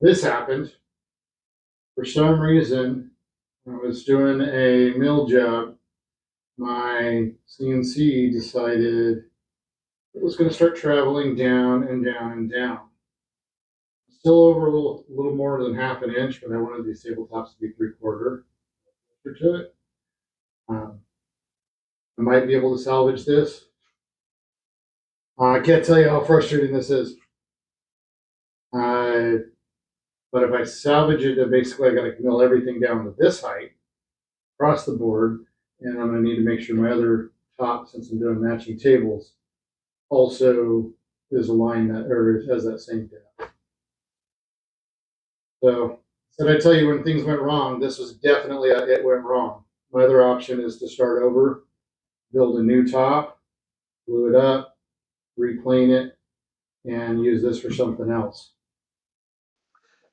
this happened. For some reason, when I was doing a mill job, my CNC decided it was going to start traveling down and down and down. Still over a little more than half an inch, but I wanted these tabletops to be 3/4 to it. I might be able to salvage this. I can't tell you how frustrating this is. But if I salvage it, then basically I got to mill everything down to this height across the board, and I'm going to need to make sure my other top, since I'm doing matching tables, also is aligned that or has that same depth. So, did I tell you when things went wrong? This was definitely it went wrong. My other option is to start over, build a new top, glue it up, replane it, and use this for something else.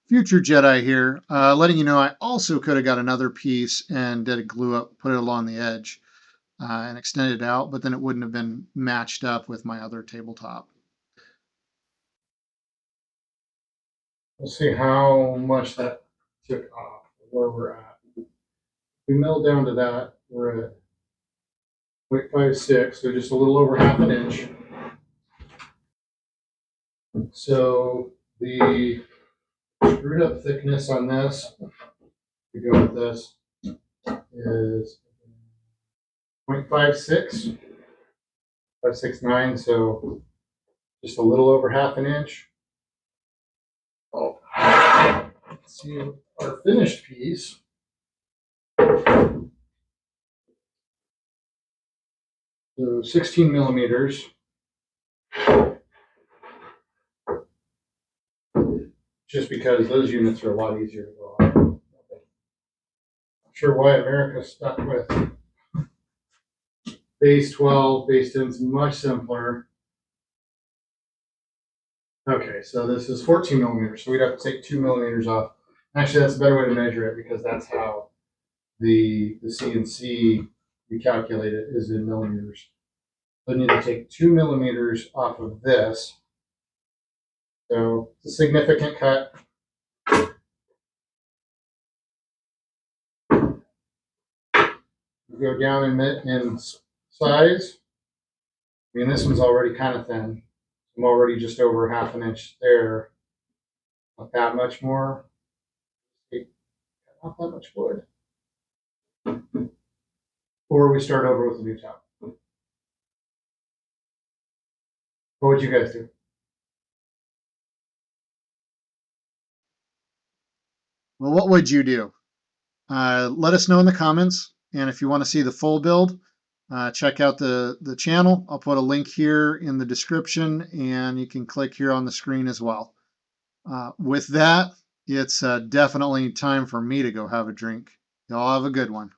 Future Jedi here, letting you know I also could have got another piece and did a glue up, put it along the edge and extended it out, but then it wouldn't have been matched up with my other tabletop. We'll see how much that took off, where we're at. If we mill down to that, we're at 0.56, so just a little over half an inch. So the screwed up thickness on this, to go with this, is 0.56, 569, so just a little over half an inch. Oh, let's see our finished piece. So 16 millimeters. Just because those units are a lot easier to go on. Not sure why America stuck with base 12. Base 10 is much simpler. Okay, so this is 14 millimeters, so we'd have to take 2 millimeters off. Actually, that's a better way to measure it because that's how the CNC we calculate it is in millimeters. So I need to take 2 millimeters off of this. So it's a significant cut. We go down in size. I mean, this one's already kind of thin. I'm already just over half an inch there. Not that much more. Not that much wood. Or we start over with a new top. What would you guys do? Well, what would you do? Let us know in the comments. And if you want to see the full build, check out the channel. I'll put a link here in the description, and you can click here on the screen as well. With that, it's definitely time for me to go have a drink. Y'all have a good one.